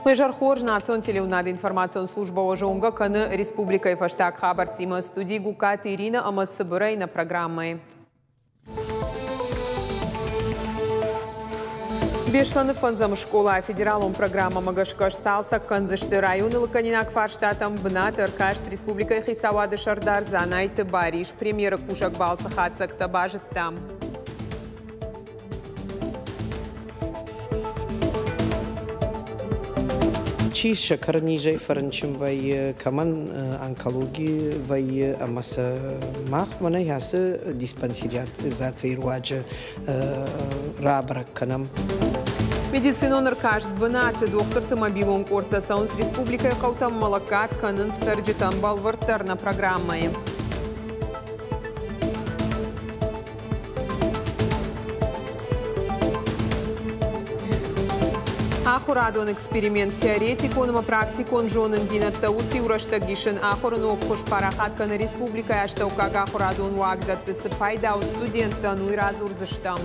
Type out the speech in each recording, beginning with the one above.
Лежар Хорж национ телеунад информацион служба ожонга каны республика и фаштаг хабар тима студии гукат Ирина Амасыбырай на программы. Бешланы фанзам школа федералом программа Магашкаш салса канзышты районы лаканинак фарштатам бнат Иркашт республика Хисавады Шардар занайты Бариш премьера кушак балса хатсак табажет там. Чиз шакарнижай фарнчим вай каман онкологии вай амаса мах вана ясы диспансериат за цейруач рабрак канам. Медицинон Иркашт бнат доктор Томобилон Корта Саунс республика Хаутам Малакат канын сырджитам балвартар на программы. Ахурадон эксперимент теоретик, он практикон жонын зинатта уси ураштаг гишин ахурын окхуш парахатка на республика аштаукага ахурадон уагдатты сыпайда у студентта нуй разурзыштам.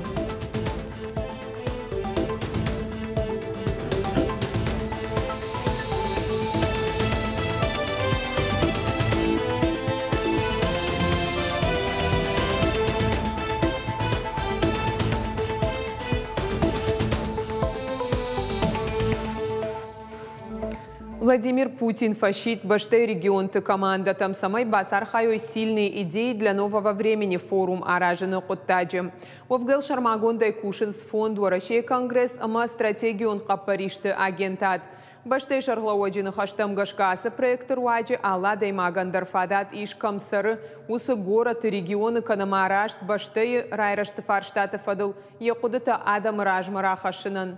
Владимир Путин фашит баштай регион команда там самой басар хайой сильные идеи для нового времени форум аражены коттаджи. Овгел Шармагондай Кушинс фонд Россия Конгресс ама стратегию он капаришты агентат. Баштай шарлауаджины хаштам гашкасы проектор уаджи алладай магандарфадат иш камсары усы город и регионы канамарашт баштай райрашты фарштаты фадыл якудыта адам ражмара хашинан.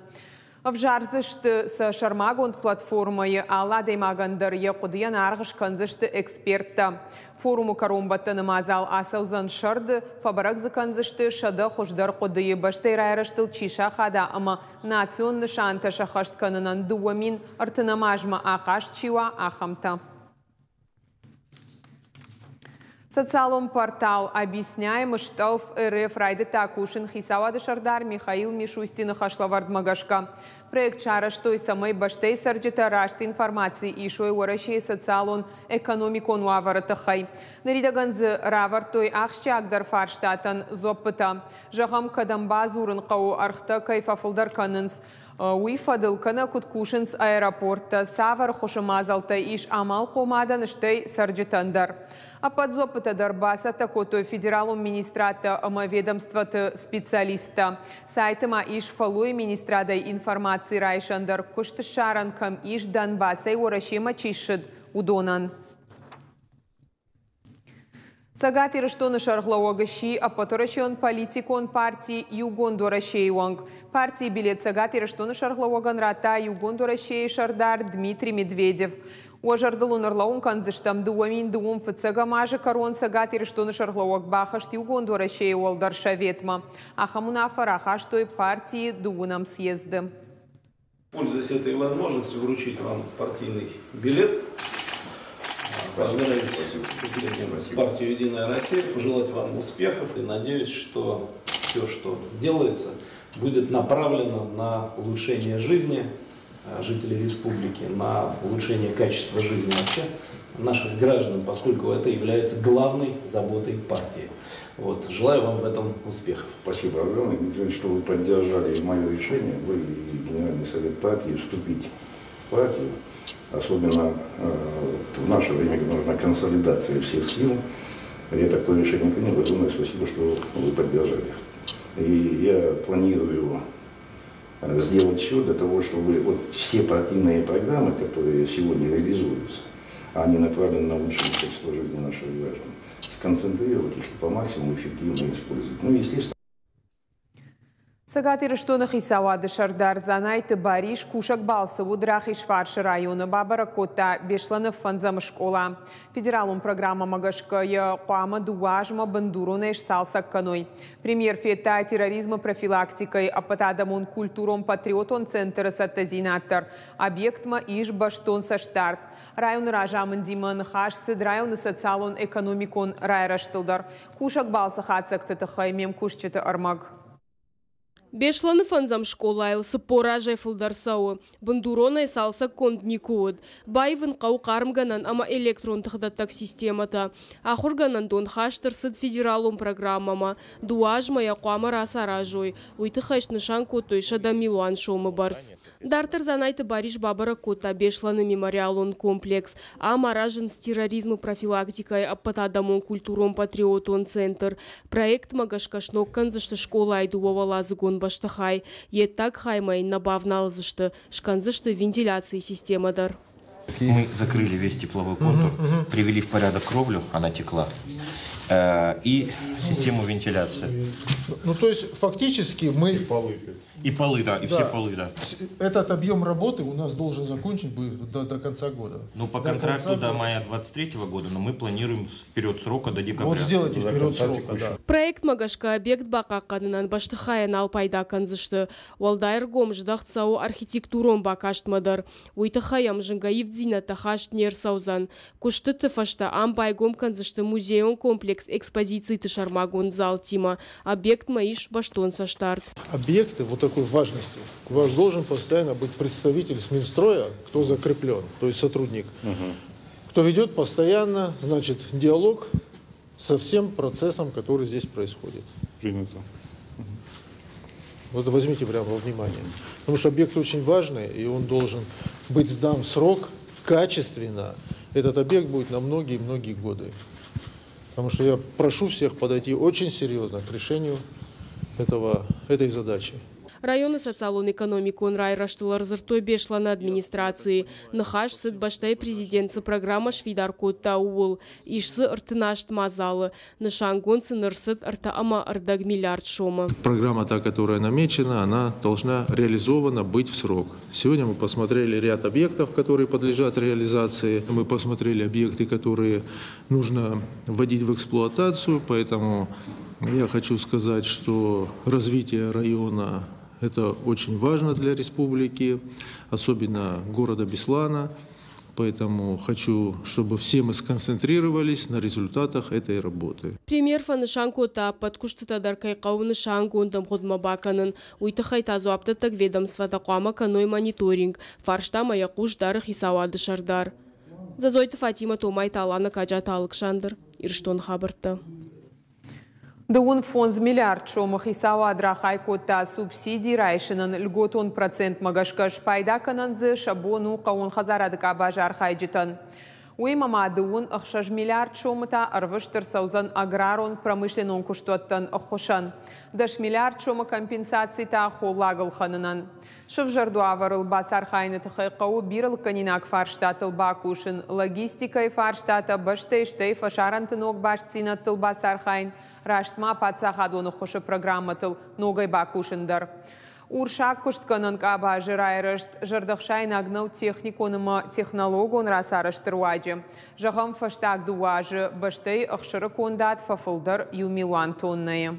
В жарзышты с Шармагонд платформой алладай магандар якудыян аргыш канзышты эксперта. Форуму каромбатты намазал асаузан шарды фабарак канзышты шада хождар кудые баштай райраштыл чиша хада ама национны шанта шахашт канынан дуамин артынамажма акаш чива ахамта. Социалом портал объясняем, что в РФ райды такушин Хисавады Шардар Михаил Мишустин Хашлавард Магашка. Проект чара, что и самой баштей сарджита рашт информации и шой уаращей социалон экономикон уаваратахай. Наридаганзы равартой ахщагдар фарштатан зоппыта. Жахам кадамбазурын кау архта кайфафылдар канынс. Уифадыл кана куткушинс аэропорта савар хошамазалта иш амал комадан штей сарджитандар. А подзопыта дарбаса такото федералум министрата ведомствата специалиста. Сайтама иш фалуй министрадай информации райшандар куштышаран кам иш Донбасай урашима чишид удонан. Сагати раштоны шарглауагаши, а поторашион политикон партии Югондорашейуанг. Партии билет Сагати раштоны шарглауаган рата Югондорашей Шардар Дмитрий Медведев. Уажардалун арлаун канзыштам дуамин дуум фцага мажа корон Сагати раштоны шарглауаг бахашт Югондорашей уалдар шаветма. Ахамунафар ахаштой партии дуунам съезды. Пользуясь этой возможностью вручить вам партийный билет. Поздравить партию «Единая Россия», пожелать вам успехов и надеюсь, что все, что делается, будет направлено на улучшение жизни жителей республики, на улучшение качества жизни вообще наших граждан, поскольку это является главной заботой партии. Вот. Желаю вам в этом успехов. Спасибо огромное, Дмитрий, что вы поддержали мое решение, вы и Генеральный совет партии, вступить в партию. Особенно в наше время, когда нужна консолидация всех сил. Я такое решение принял. Огромное спасибо, что вы поддержали. И я планирую сделать все для того, чтобы вот все партийные программы, которые сегодня реализуются, они направлены на улучшение качества жизни наших граждан, сконцентрировать их и по максимуму эффективно использовать. Ну, естественно. Сагати раштоны Хисавады Шардар занайты Бариш кушак балсы удрахиш фарши районы Бабара Кота бешланы фанзам школа. Федералум программа Магашка Куама Дуажма Бандуруна Салсак Каной. Премьер фета терроризма профилактикой апатадамон культуром патриотон центр саттазинатор. Объектма иш баштон со штарт. Район ражамын диман хашсы район социалон экономикон райраштылдар. Кушак балсы хатсак тытыхай мем кушчеты армаг. Бешланы фанзам школа айлсы поражай фылдарсауы. Бандуронай салса кондникуыд. Байвын қау қарымганан ама электрон тыхдаттак системата. Ахурганан дон хаштырсыд федералум программама. Дуажма яқуама расаражой. Уйты хаш нышан котой шадамилуан шомы барс. Дартер занайты бариш бабара кота бешланы мемориалон комплекс. Ама ражен с терроризму профилактикой аппатадамон культурон патриотон центр. Проект магашкашнок канзышты школа айдувова лазыгон баштахай. Еттак хаймай набавналзышты. Шканзышты вентиляции системадар. Мы закрыли весь тепловой контур, привели в порядок кровлю, она текла, и систему вентиляции. Ну, то есть, фактически мы... И полы, да, и все полы, да. Этот объем работы у нас должен закончить до конца года. Ну, по контракту до мая 23-го года, но мы планируем вперед срока до декабря. Вот сделайте вперед срока, да. Проект магашка объект бакаканынан баштахая налпайда канзышты. Уалдайргом ждахцау архитектуром бакаштмадар. Уйтахаям жингаивдзина тахашт нерсаузан. Кушты тыфашта амбайгом канзышты музейон комплекс экспозиции тышармагон зал тима. Объект маиш баштон саштарт. Объекты вот такой важности. У вас должен постоянно быть представитель с Минстроя, кто закреплен, то есть сотрудник, кто ведет постоянно, значит, диалог со всем процессом, который здесь происходит. Вот возьмите прямо во внимание. Потому что объект очень важный, и он должен быть сдан в срок, качественно. Этот объект будет на многие-многие годы. Потому что я прошу всех подойти очень серьезно к решению этой задачи. Районы социалон экономикон райраштылар зыртой бешлана администрации. Нахаш сыд баштай президентсы программа швидар котта уыл. Ишсы ыртынашт мазалы. Нышангон сынырсыд ырта ама ырдаг миллиард шома. Программа, та, которая намечена, она должна реализована быть в срок. Сегодня мы посмотрели ряд объектов, которые подлежат реализации. Мы посмотрели объекты, которые нужно вводить в эксплуатацию. Поэтому я хочу сказать, что развитие района – это очень важно для республики, особенно города Беслана. Поэтому хочу, чтобы все мы сконцентрировались на результатах этой работы. Премьер фанышанкота подкуштата даркай кауны шангондам ходмабаканын. Уйтахай тазуаптатак ведомствата куама каной мониторинг. Фаршта маякуш дарых исауады шардар. Зазойты Фатима Томай Талана Каджата Александр. Ирштон хабарта. Дауын фонд миллиард шомых исауа адрахай котта субсидий райшынын льготон процент магашкаш пайда кананзы шабону қауын хазарадык абажар хайджитын. Уймама дауын ықшаж миллиард шомыта арвыштыр саузан аграрон промышленон куштоттан ықхошан. Даш миллиард шомы компенсации та холлагыл ханынан. Шывжарду аварыл басар хайны тыхайқау бирыл канинак фарштатыл бакушын. Логистикай фарштата баштей-штей фашарантынок башцина тыл басар хайн. Раштма пацахадоны хошы программатыл ногай бакушындар. Уршак куштканын каба жырайрышт, жырдықшайн агнау техниконымы технологон расарыштыр уаджы. Жағым фаштак дуажы, баштей ықшыры кондат фафылдар юмилан тоннайы.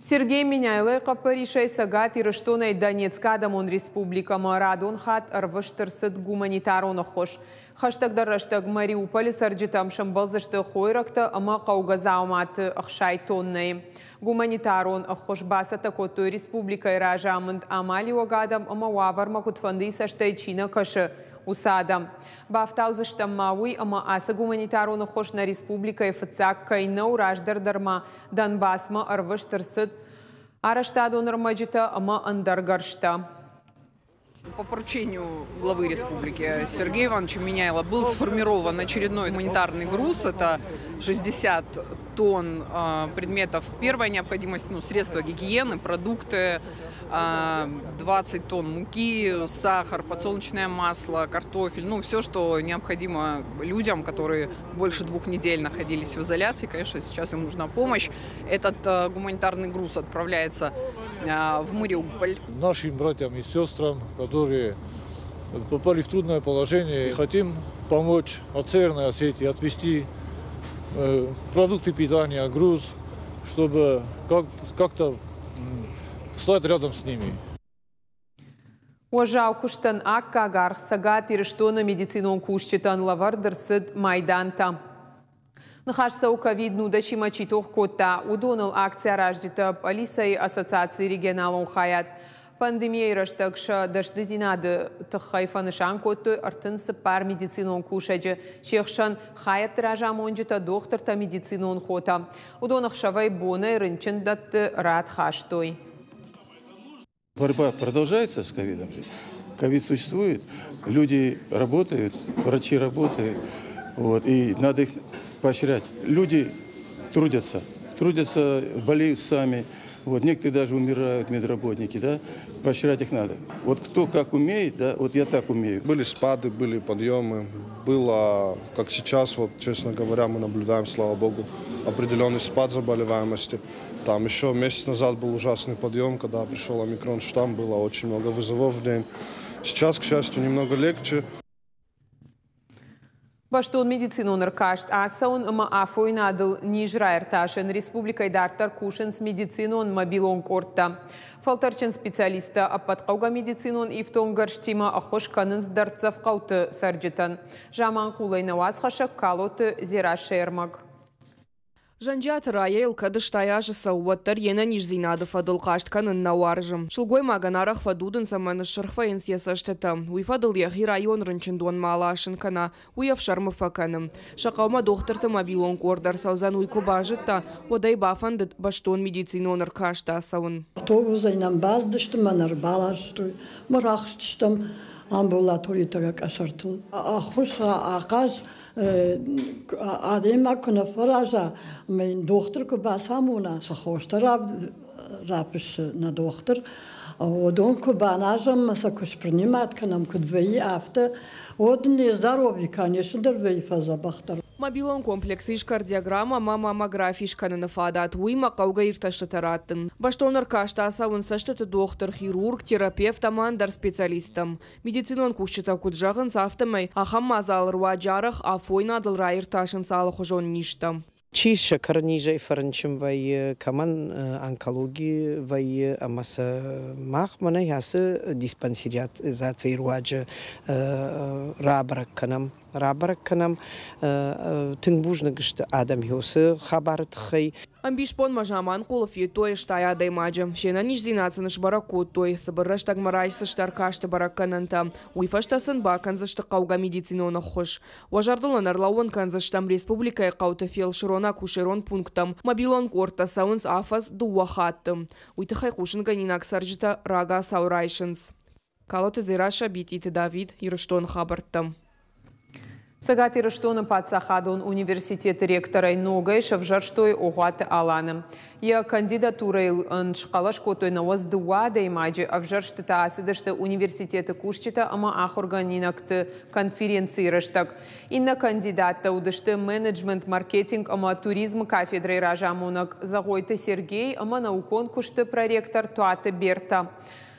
Сергей Миняйлы қапыришай сагат ирыштонай Донецкадамон республикама радон хат арвыштырсыд гуманитароны хош. Хаштагдарраштаг Мариуполь сарджитам шамбалзышты хойракты ама қауғазауматы ықшай тоннай. Гуманитарон хош басата котой республикай ражамынд амали огадам ама уаварма кутфанды саштай чина кашы усадам. Бафтаузыштам мауи ама аса гуманитароны хош на республикай фыцак кайнау раждардарма Донбасма арвыштырсыд араштадонырмаджита ама андаргаршта. По поручению главы республики Сергея Ивановича Миняйла был сформирован очередной гуманитарный груз. Это 60 тонн предметов первой необходимости, средства гигиены, продукты, 20 тонн муки, сахар, подсолнечное масло, картофель. Все, что необходимо людям, которые больше 2 недель находились в изоляции. Конечно, сейчас им нужна помощь. Этот гуманитарный груз отправляется в Мариуполь. Нашим братьям и сестрам, которые попали в трудное положение, хотим помочь от Северной Осетии отвезти продукты питания, груз, чтобы как-то стать рядом с ними. Ожау куштан аккагар сагат ирыштона медицинон кушчитан лавардырсыд майданта. Нахашса ковид нудачи мачитох кота удонал акция раждита полисей ассоциации регионалон хаят. Пандемия раштакша дашты зинады тахайфанышан котты артынсы пар медицинон кушаджи. Шехшан хаят ража монжита доктор-та медицинон хота. Удонах шавай боны рынчин датты рад хаштой. Борьба продолжается с ковидом. Ковид существует, люди работают, врачи работают, и надо их поощрять. Люди трудятся, болеют сами, некоторые даже умирают, медработники, да, поощрять их надо. Кто как умеет, да, я так умею. Были спады, были подъемы, было, как сейчас, честно говоря, мы наблюдаем, слава богу, определенный спад заболеваемости. Там еще месяц назад был ужасный подъем, когда пришел омикрон штамм, было очень много вызовов в день. Сейчас, к счастью, немного легче. Баштон медицину наркашт, асаун ма афой надал нижрайр ташен республикой дартар кушен с медицинон мобилон корта. Фалтарчен специалиста аппаткауга медицинон и в том горштима ахош канын сдарцав кауты сарджитан. Жаман кулай наваз хашак калоты зира шермаг. Жанжат райл кадыштаяжы сауаттар ена нижзинады фадыл каштканын наваржым. Шылгой маганарах фадудын саманы шырфаен сиясаштыта. Уйфадыл яхи район рынчындуан малашын кана. Уяв шармы факаным. Шақаума докторты мобилон кордар саузан уйку бажытта. Одай бафандыт баштон медициноныр кашта сауын. Автобусайнан баздыштым, манар балаштым, мырахштым. Амбулаториятага кашартын. Ахуша акаш адема кына фаража мен доктор кубасамуна сахоштар рапиш на доктор. Одон кубанажам масакуш принимать канам кудвей авто. Одни здоровье, конечно, дервей фаза бахтар. Мобилон комплекс кардиограмма маммографиш канына фадат уйма кауга ирташтатаратын. Баштонар кашта сауын саштаты доктор, хирург, терапевт, амандар специалистам. Медицинон кушчыта куджағын сафтамай, ахам мазалыр ваджарах, афойна дылра ирташын салы хожон ништам. Чиша карнижей фарнчим вай каман онкологии вай амаса мах мана ясы диспансериат за цейруаджа рабрак канам тынгбужны гышты адам йосы хабарыт хай. Амбишпон мажаман кулов етой штая даймаджа. Шена нижзинацыныш баракут той. Сабырраш тагмарайсы штаркашты бараккананта. Уйфаштасын баканзышты кауга медицинона хош. Важардылын арлауын канзыштам республикай кауты фелширона кушерон пунктам. Мобилон корта саунс афаз дуахаттым. Уйтыхай кушын ганинак саржита рага саурайшынс. Калоты зираша бититы Давид Ирыштон хабарттым. Сагат Ирыштоны Патсахадон университет ректора Ногай Шавжарштой Огуаты Аланым. Я кандидатурой шкалаш котой на вас дуа даймаджи, а вжарштыта асыдышты университеты кушчита, ама ахорганинакты конференции раштак. Инна кандидатта удышты менеджмент, маркетинг, ама туризм кафедрой ражамунак. Загойты Сергей, ама наукон кушты проректор Туаты Берта.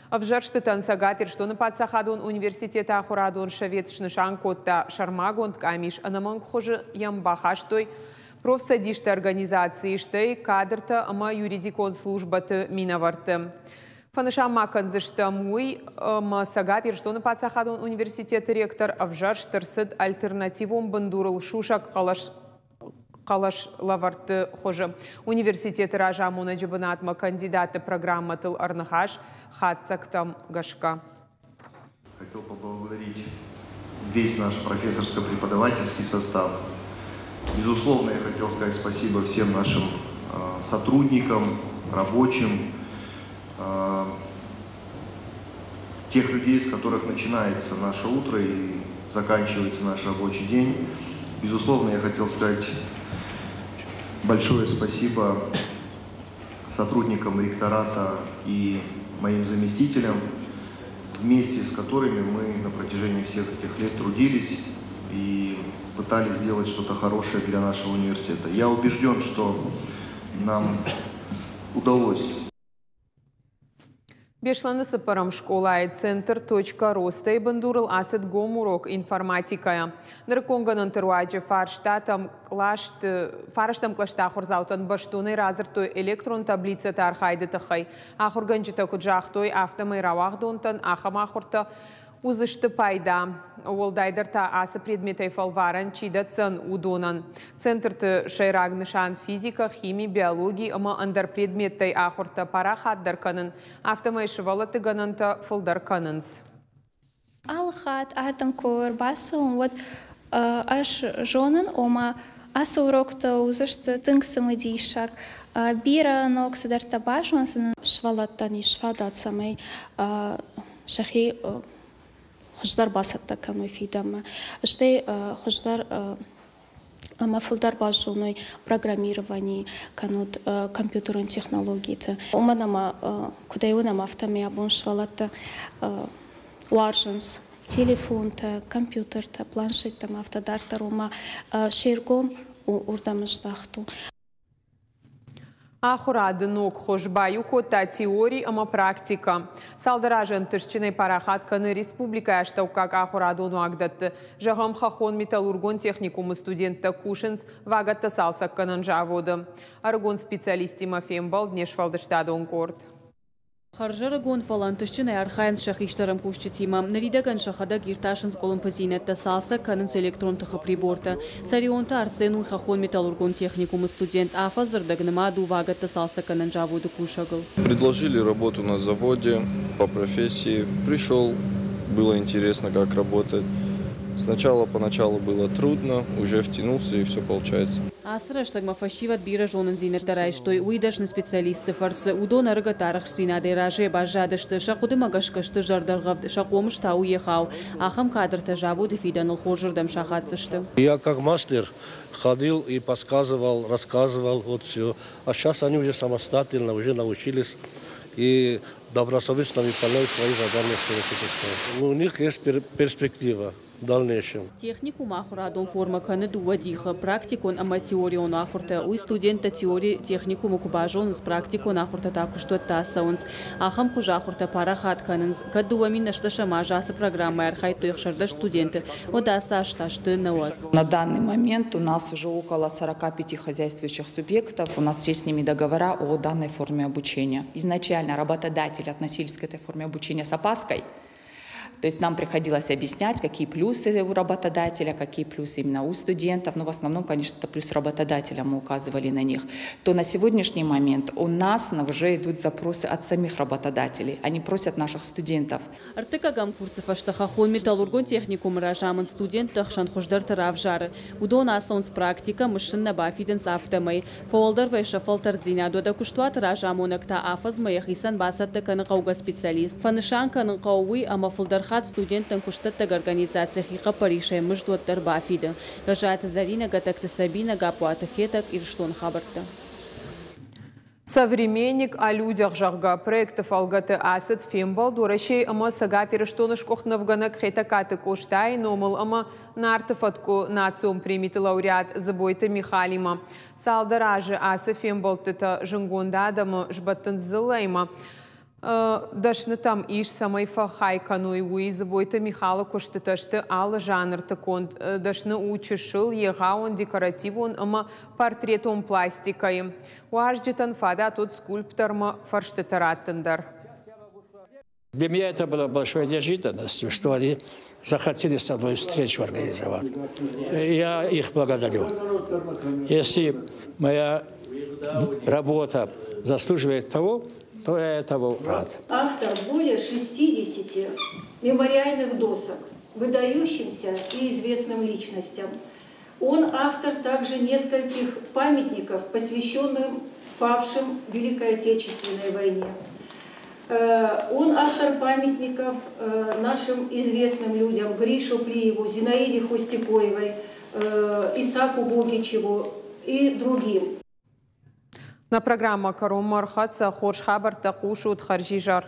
Авжарштытан Сагатир, что на Патсахадон университета Ахурадон Шаветшны Шанкотта Шармагонт Камиш, анаманг хоже ямбахаштой профсадишты организации штой кадрта ама юридикон службаты минаварты. Фанышам маканзышта муй Сагатир, что на Патсахадон университета ректор Авжарштырсыд альтернативом бандурал Шушак Калаш лаварты хоже. Университет Ражамуна Джабанатма кандидаты программы Тыл Арнахаш Хацактам Гашка. Хотел поблагодарить весь наш профессорско-преподавательский состав. Безусловно, я хотел сказать спасибо всем нашим сотрудникам, рабочим, тех людей, с которых начинается наше утро и заканчивается наш рабочий день. Безусловно, я хотел сказать большое спасибо сотрудникам ректората и моим заместителям, вместе с которыми мы на протяжении всех этих лет трудились и пытались сделать что-то хорошее для нашего университета. Я убежден, что нам удалось. Бешланы сыпарам школа и центр точка роста и бандурал асет гомурок информатикая. Нарконганан теруаджи фарштам клашта хорзаутан баштуны разыртой электрон таблица тархайды тахай. Ахурганджита куджахтой автомай равахдонтан ахамахурта Узышты пайда. Уолдайдерта асы предметей фалваран чидатсан удонан. Центрты шайрагнышан физика, химия, биология, ама андар предметей ахурта парахаддар канын. Автомайшывалаты гананта фалдар канынс. Алхат артам кор басым вот аш жонын ома асы урокта узышты тыңсымы дейшак. Бира ноксыдарта башонсын швалаттан ишфадат самай шахи хождар басатта каной фидама. Штей хождар мафылдар бажоной программирование канут компьютерные технологии. Уманама кудайонама автомия боншвалатта уарженс телефон-то, компьютер-то, планшет-то, автодар-то, рома шергом урдамыштахту. Ахурады ног хожбаю кота теории, ама практика. Салдаражен тышчиной парахатканы республика аштаукак ахураду нуагдатты. Жагам хахон металлургон техникумы студентта Кушинс вагатта салсакканын жаводы. Аргон специалист Тимофеем Балднешфалдыштадон корт. Харжара гонфалан тышчиной архайнс шахиштарам кушчитима. Наридаган шахада гирташинс колумпазинетта салса канынс электронтыхы приборта. Царионта Арсену хахон металлургон техникумы студент Афазардагнама дувагатта салса канын жаводы кушагыл. Предложили работу на заводе по профессии. Пришел, было интересно, как работать. Сначала, поначалу было трудно, уже втянулся и все получается. Асра штагма фашиват бира жонын зинеттарай, что уйдашны специалисты фарсы удон аргатарах синады раже бажадышты, шақуды магашкашты жардарғавды, шақомышта уехал, ахам кадрта жавуды фиданыл хожырдам шахатсышты. Я как мастер ходил и подсказывал, рассказывал, вот все. А сейчас они уже самостоятельно, уже научились и добросовестно выполняют свои задания. У них есть перспектива. В дальнейшем. Техникум ахурадон форма канаду вадиха, практикон ама теорион ахурта, у студента теории техникум кубажон с практикон ахурта таку что тасаунс, ахам хужахурта парахат кананс, кадуамин нашташа мажаса программа архайту их шардаш студенты, одаса шташты на вас. На данный момент у нас уже около 45 хозяйствующих субъектов, у нас есть с ними договора о данной форме обучения. Изначально работодатели относились к этой форме обучения с опаской. То есть нам приходилось объяснять, какие плюсы у работодателя, какие плюсы именно у студентов. Но в основном, конечно, это плюс работодателя, мы указывали на них. То на сегодняшний момент у нас уже идут запросы от самих работодателей. Они просят наших студентов. Артыкагам курсов аштахахон металлургон техникум ражамын студент тахшан хождар таравжары. Удон асонс практика мышын набафиденс автомай. Фолдер вайша фалтардзина дода куштуат ражамонакта афаз маяхисан басатта каныкауга специалист. Фанышан каныкауи ама фолдер студентам куштаттаг организациях и капаришай мыждуат дарбафида. Гажата Зарина гатакта Сабина гапуата хетак ирштон хабарта. Современник о людях жарга проектов алгаты асад фембал дурашей ама сагат ирштоныш кохнавганак хетакаты коштай номал ама нартыфатку нациум примиты лауреат забойта Михалима. Салдаражи аса фембал тыта жингондадама жбаттын зылайма. Дашны там иш самай фахайкану и уизы бойта Михала коштыташты алы жанрты конт. Дашны учишыл егаон декоративон ама портретом пластикой. Уажджитан фада тот скульпторма фарштытараттындар. Для меня это было большой неожиданностью, что они захотели со мной встречу организовать. Я их благодарю. Если моя работа заслуживает того, то я этого рад. Автор более 60 мемориальных досок, выдающимся и известным личностям. Он автор также нескольких памятников, посвященных павшим в Великой Отечественной войне. Он автор памятников нашим известным людям Гришу Плиеву, Зинаиде Хостякоевой, Исааку Богичеву и другим. На программа «Каром Мархаца» Хорш Хабар Такушут Харжижар.